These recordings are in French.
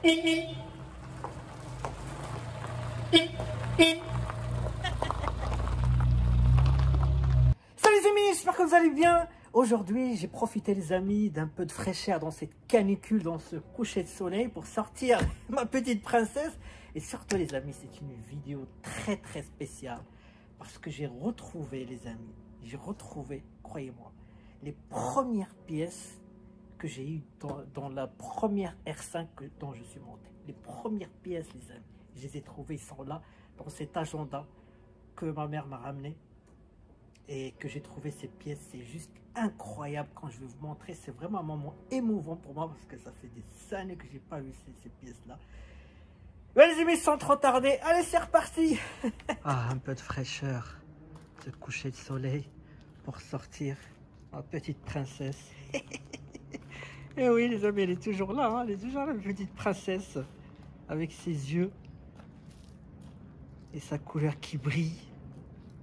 Salut les amis, j'espère que vous allez bien. Aujourd'hui, j'ai profité les amis d'un peu de fraîcheur dans cette canicule, dans ce coucher de soleil pour sortir ma petite princesse. Et surtout les amis, c'est une vidéo très spéciale parce que j'ai retrouvé les amis, croyez-moi, les premières pièces que j'ai eues dans la première R5 dont je suis monté. Les premières pièces les amis, je les ai trouvées, ils sont là dans cet agenda que ma mère m'a ramené. Et que j'ai trouvé ces pièces, c'est juste incroyable. Quand je vais vous montrer, c'est vraiment un moment émouvant pour moi parce que ça fait des années que j'ai pas vu ces pièces-là. Ouais, les amis, sans trop tarder, allez, c'est reparti. Ah, un peu de fraîcheur, ce coucher de soleil pour sortir ma petite princesse. Et oui, les amis, elle est toujours là, hein, elle est toujours là, la petite princesse, avec ses yeux et sa couleur qui brille.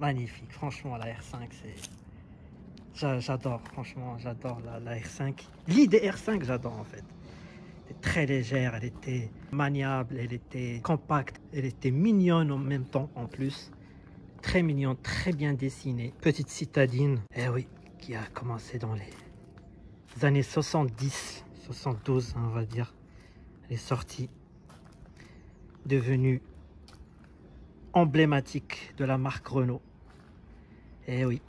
Magnifique, franchement, la R5, c'est... J'adore, franchement, j'adore la R5. L'idée R5, j'adore en fait. Elle était très légère, elle était maniable, elle était compacte, elle était mignonne en même temps en plus. Très mignonne, très bien dessinée. Petite citadine, eh oui, qui a commencé dans les années 70, 72, hein, on va dire. Elle est sortie, devenue emblématique de la marque Renault. Eh oui,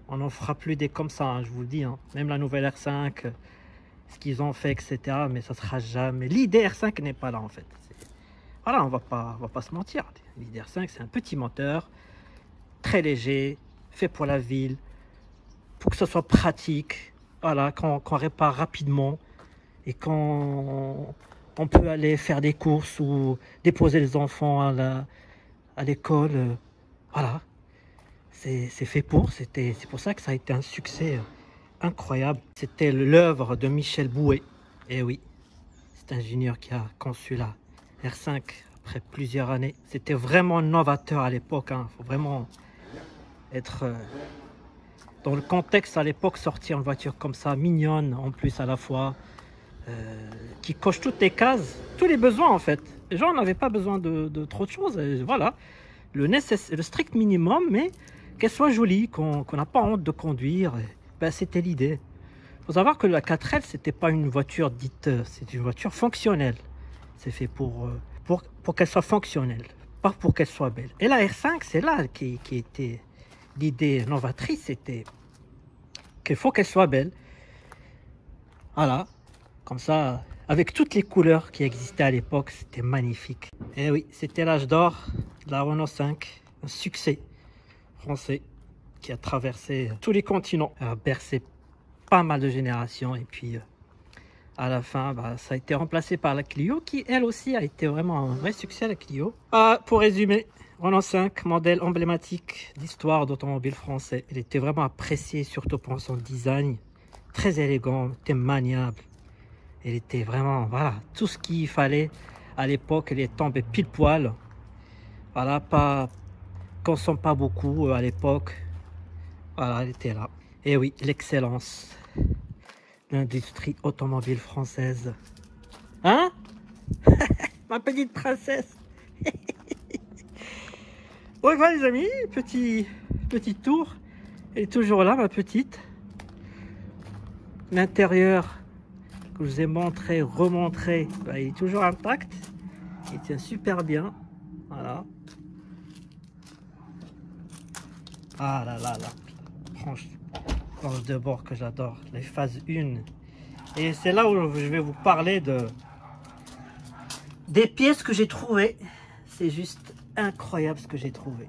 on n'en fera plus des comme ça, hein, je vous le dis. Hein. Même la nouvelle R5, ce qu'ils ont fait, etc. Mais ça sera jamais... L'idée R5 n'est pas là, en fait. Voilà, on va pas se mentir. L'idée R5, c'est un petit moteur, très léger, fait pour la ville, pour que ce soit pratique. Voilà, qu'on répare rapidement et qu'on peut aller faire des courses ou déposer les enfants à l'école. Voilà. C'est fait pour, c'est pour ça que ça a été un succès incroyable. C'était l'œuvre de Michel Bouet. Et oui, c'est un ingénieur qui a conçu la R5 après plusieurs années. C'était vraiment novateur à l'époque. Hein. Faut vraiment être dans le contexte à l'époque, sortir une voiture comme ça, mignonne en plus à la fois, qui coche toutes les cases, tous les besoins en fait. Les gens n'avaient pas besoin de trop de choses. Et voilà, le strict minimum, mais qu'elle soit jolie, qu'on n'a pas honte de conduire, ben, c'était l'idée. Il faut savoir que la 4L, c'était pas une voiture dite, c'est une voiture fonctionnelle. C'est fait pour qu'elle soit fonctionnelle, pas pour qu'elle soit belle. Et la R5, c'est là qui était l'idée novatrice, c'était qu'il faut qu'elle soit belle. Voilà, comme ça, avec toutes les couleurs qui existaient à l'époque, c'était magnifique. Et oui, c'était l'âge d'or de la Renault 5, un succès français qui a traversé tous les continents, a bercé pas mal de générations et puis à la fin bah, ça a été remplacé par la Clio qui elle aussi a été vraiment un vrai succès, la Clio. Pour résumer, Renault 5, modèle emblématique d'histoire d'automobile français. Il était vraiment apprécié surtout pour son design, très élégant, était maniable. Il était vraiment, voilà, tout ce qu'il fallait à l'époque. Il est tombé pile poil. Voilà, consomme pas beaucoup à l'époque. Voilà, elle était là. Et oui, l'excellence. L'industrie automobile française. Hein? Ma petite princesse. Ouais, voilà les amis, petit tour. Elle est toujours là, ma petite. L'intérieur que je vous ai montré, remontré, bah, il est toujours intact. Il tient super bien. Voilà. Ah là là là. Planche de bord que j'adore. Les phases 1. Et c'est là où je vais vous parler des pièces que j'ai trouvées. C'est juste incroyable ce que j'ai trouvé.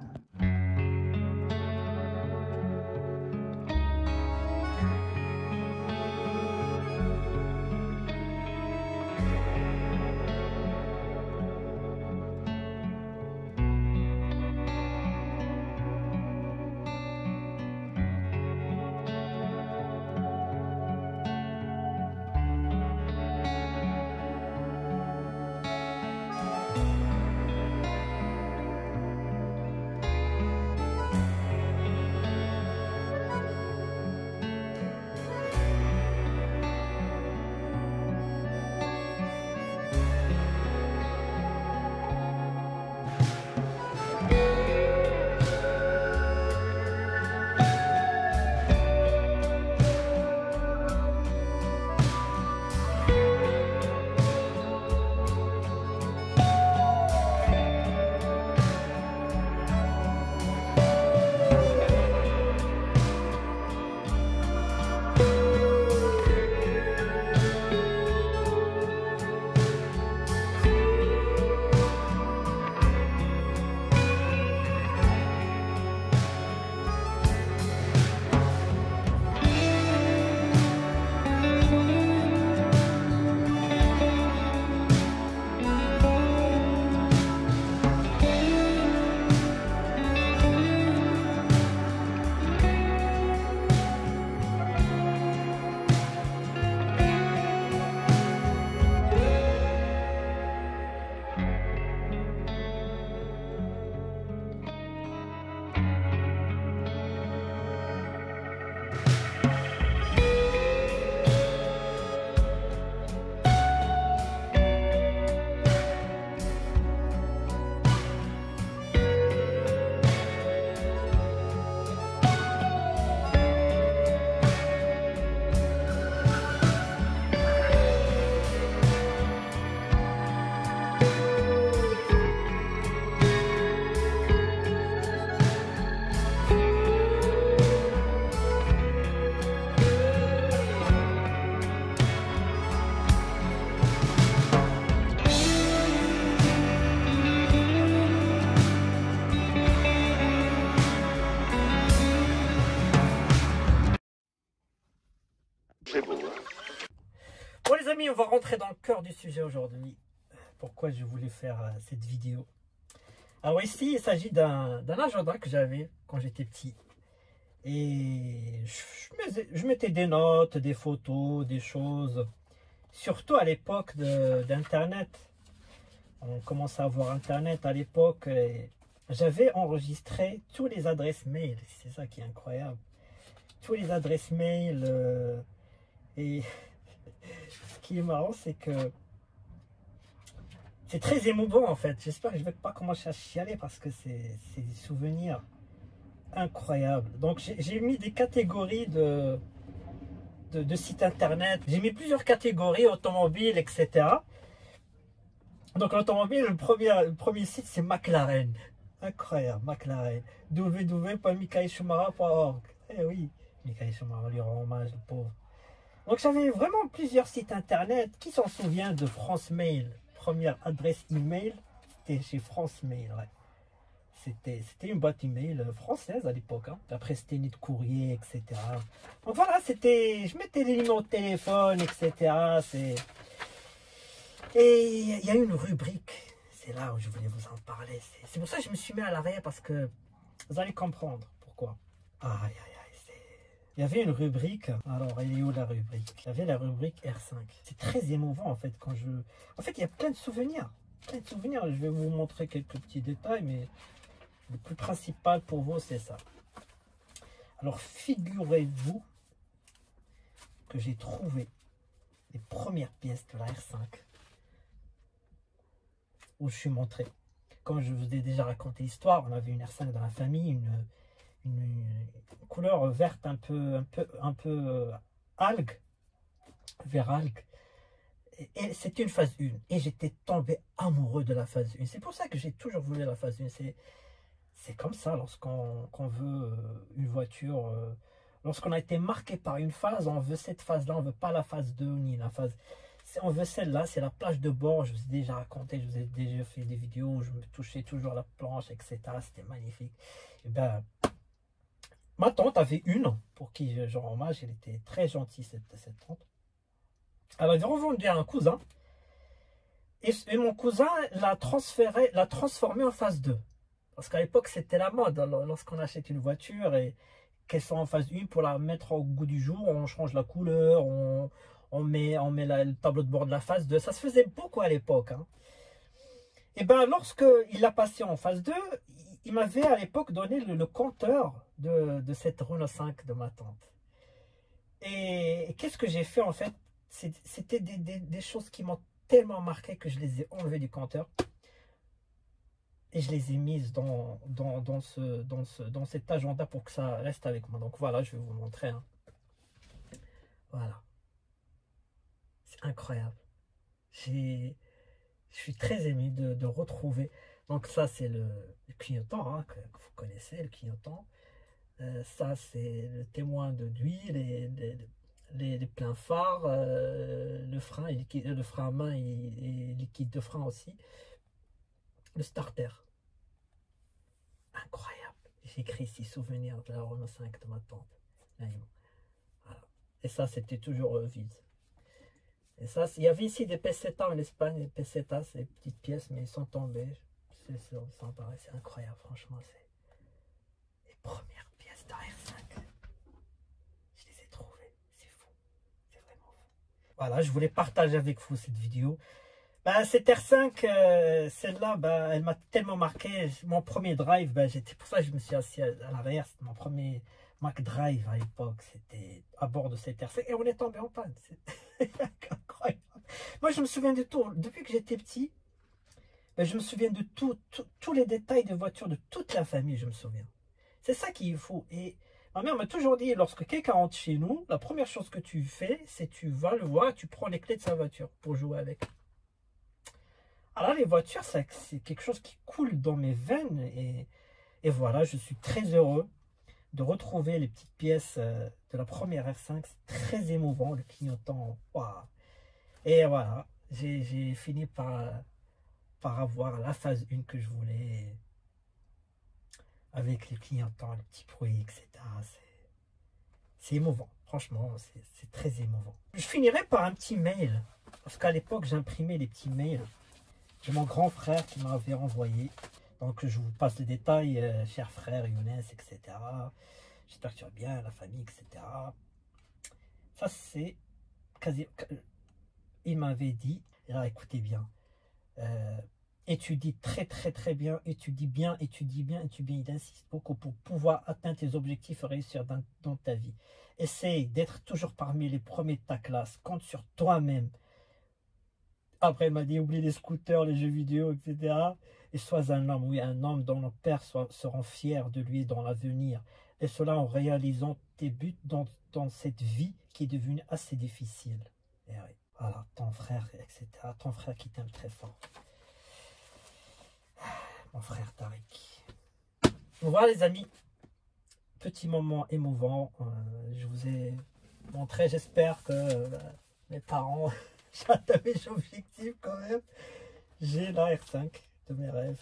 amis, on va rentrer dans le cœur du sujet aujourd'hui. Pourquoi je voulais faire cette vidéo. Alors ici, il s'agit d'un agenda que j'avais quand j'étais petit. Et je mettais des notes, des photos, des choses. Surtout à l'époque d'Internet. On commençait à avoir Internet à l'époque. J'avais enregistré tous les adresses mail. C'est ça qui est incroyable. Tous les adresses mail. Et ce qui est marrant, c'est que c'est très émouvant en fait. J'espère que je ne vais pas commencer à chialer parce que c'est des souvenirs incroyables. Donc j'ai mis des catégories de sites internet. J'ai mis plusieurs catégories, automobiles, etc. Donc l'automobile, le premier site, c'est McLaren. Incroyable, McLaren. www.michaelschumacher.org. Eh oui, Michael Schumacher, lui rend hommage, le pauvre. Donc j'avais vraiment plusieurs sites internet. Qui s'en souvient de France Mail? Première adresse email, c'était chez France Mail, ouais. C'était une boîte email française à l'époque. Hein. Après, c'était Net Courrier, etc. Donc voilà, je mettais les numéros de téléphone, etc. Et il y a une rubrique. C'est là où je voulais vous en parler. C'est pour ça que je me suis mis à l'arrière parce que vous allez comprendre pourquoi. Aïe, aïe, aïe. Il y avait une rubrique. Alors, elle est où la rubrique? Il y avait la rubrique R5. C'est très émouvant en fait quand je... En fait, il y a plein de souvenirs. Plein de souvenirs. Je vais vous montrer quelques petits détails, mais le plus principal pour vous, c'est ça. Alors, figurez-vous que j'ai trouvé les premières pièces de la R5 où je suis montré. Comme je vous ai déjà raconté l'histoire, on avait une R5 dans la famille, une couleur verte un peu algue, vert algue. Et c'était une phase 1. Et j'étais tombé amoureux de la phase 1. C'est pour ça que j'ai toujours voulu la phase 1. C'est comme ça lorsqu'on veut une voiture. Lorsqu'on a été marqué par une phase, on veut cette phase-là, on ne veut pas la phase 2 ni la phase... On veut celle-là, c'est la plage de bord. Je vous ai déjà raconté, je vous ai déjà fait des vidéos où je me touchais toujours la planche, etc. C'était magnifique. Et ben, ma tante avait une, pour qui je rends hommage. Elle était très gentille, cette tante. Elle avait revendu à un cousin. Et mon cousin l'a transformée en phase 2. Parce qu'à l'époque, c'était la mode. Lorsqu'on achète une voiture et qu'elle soit en phase 1, pour la mettre au goût du jour, on change la couleur, on met le tableau de bord de la phase 2. Ça se faisait beaucoup à l'époque. Hein. Et bien, lorsqu'il l'a passé en phase 2, il m'avait à l'époque donné le compteur de cette Renault 5 de ma tante. Et qu'est-ce que j'ai fait en fait? C'était des choses qui m'ont tellement marqué que je les ai enlevées du compteur. Et je les ai mises dans cet agenda pour que ça reste avec moi. Donc voilà, je vais vous montrer. Hein. Voilà. C'est incroyable. Je suis très ému de retrouver. Donc ça, c'est le clignotant hein, que vous connaissez, le clignotant. Ça, c'est le témoin d'huile, les pleins phares, le frein, le frein à main et liquide de frein aussi. Le starter. Incroyable. J'ai écrit ici souvenirs de la Renault 5 de ma tante. Voilà. Et ça, c'était toujours vide. Et ça, il y avait ici des pesetas en Espagne. Les pesetas, c'est des petites pièces, mais ils sont tombés. C'est incroyable, franchement. C'est les premières pièces de R5. Je les ai trouvées. C'est fou. C'est vraiment fou. Voilà, je voulais partager avec vous cette vidéo. Bah, cette R5, celle-là, bah, elle m'a tellement marqué. Mon premier drive, bah, pour ça que je me suis assis à l'arrière. C'était mon premier Mac Drive à l'époque. C'était à bord de cette R5 et on est tombé en panne. C'est incroyable. Moi, je me souviens de tout. Depuis que j'étais petit, bah, je me souviens de tous les détails de voiture de toute la famille, je me souviens. C'est ça qui est fou. Et ma mère m'a toujours dit, lorsque quelqu'un rentre chez nous, la première chose que tu fais, c'est tu vas le voir et tu prends les clés de sa voiture pour jouer avec. Alors les voitures, c'est quelque chose qui coule dans mes veines et voilà, je suis très heureux de retrouver les petites pièces de la première R5. C'est très émouvant, le clignotant. Wow. Et voilà, j'ai fini par avoir la phase 1 que je voulais avec les clignotants, les petits bruits, etc. C'est émouvant, franchement, c'est très émouvant. Je finirai par un petit mail Parce qu'à l'époque, j'imprimais les petits mails. J'ai mon grand frère qui m'avait envoyé. Donc, je vous passe les détails, cher frère, Younes, etc. J'espère que tu vas bien, la famille, etc. Ça, c'est quasi... Il m'avait dit, là, écoutez bien, étudie très bien, étudie bien. Il insiste beaucoup pour pouvoir atteindre tes objectifs et réussir dans ta vie. Essaye d'être toujours parmi les premiers de ta classe. Compte sur toi-même. Après, il m'a dit, oublie les scooters, les jeux vidéo, etc. Et sois un homme, oui, un homme dont nos pères seront fiers de lui dans l'avenir. Et cela en réalisant tes buts dans cette vie qui est devenue assez difficile. Et oui, voilà, ton frère, etc. Ton frère qui t'aime très fort. Mon frère Tariq. Voilà les amis, petit moment émouvant. Je vous ai montré, j'espère que mes parents... J'atteins mes objectifs quand même. J'ai la R5 de mes rêves.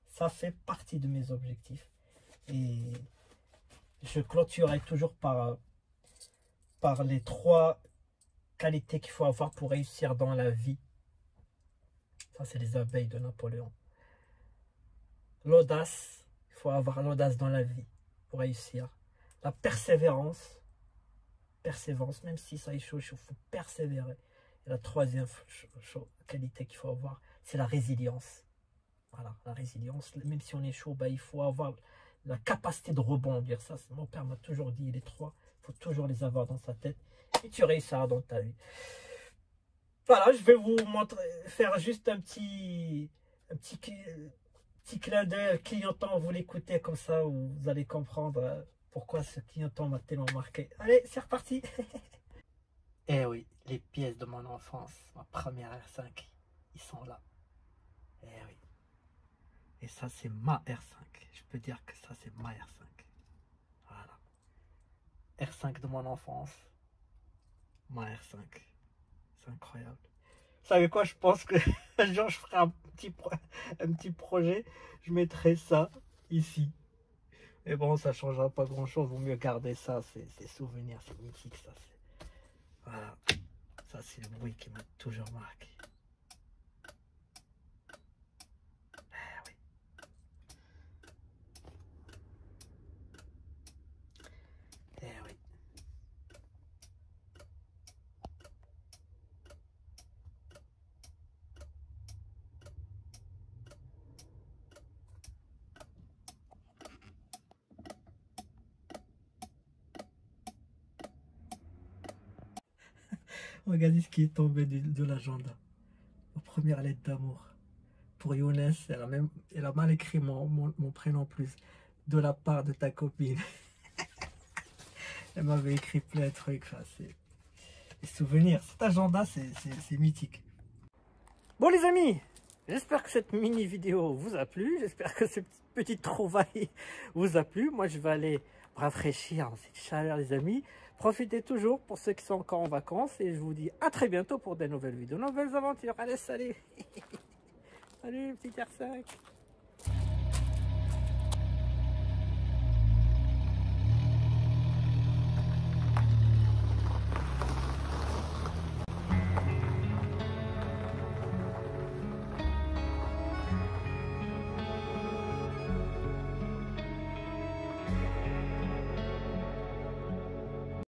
Ça fait partie de mes objectifs. Et je clôturerai toujours par les 3 qualités qu'il faut avoir pour réussir dans la vie. Ça, c'est les abeilles de Napoléon. L'audace. Il faut avoir l'audace dans la vie pour réussir. La persévérance. Persévérance, même si ça échoue, il faut persévérer. Et la 3e qualité qu'il faut avoir, c'est la résilience. Voilà, la résilience. Même si on échoue, bah, il faut avoir la capacité de rebondir. Ça, mon père m'a toujours dit, les 3, il faut toujours les avoir dans sa tête. Et tu réussiras dans ta vie. Voilà, je vais vous montrer, faire juste un petit clin d'œil clignotant. Vous l'écoutez comme ça, vous allez comprendre pourquoi ce clignotant m'a tellement marqué. Allez, c'est reparti. Eh oui, les pièces de mon enfance, ma première R5, ils sont là. Eh oui. Et ça, c'est ma R5. Je peux dire que ça, c'est ma R5. Voilà. R5 de mon enfance, ma R5. C'est incroyable. Vous savez quoi, je pense que un jour, je ferai un petit projet. Je mettrai ça ici. Mais bon, ça ne changera pas grand-chose. Vaut mieux garder ça. C'est souvenirs, c'est mythique, ça. Voilà, ça c'est le bruit qui m'a toujours marqué. Oui. Oui. Regardez ce qui est tombé de l'agenda. Ma première lettre d'amour. Pour Younes, elle a mal écrit mon prénom plus. De la part de ta copine. Elle m'avait écrit plein de trucs. C'est des souvenirs. Cet agenda, c'est mythique. Bon les amis, j'espère que cette mini vidéo vous a plu. J'espère que cette petite trouvaille vous a plu. Moi, je vais aller me rafraîchir dans cette chaleur les amis. Profitez toujours pour ceux qui sont encore en vacances. Et je vous dis à très bientôt pour de nouvelles vidéos, de nouvelles aventures. Allez, salut. Salut, petit R5.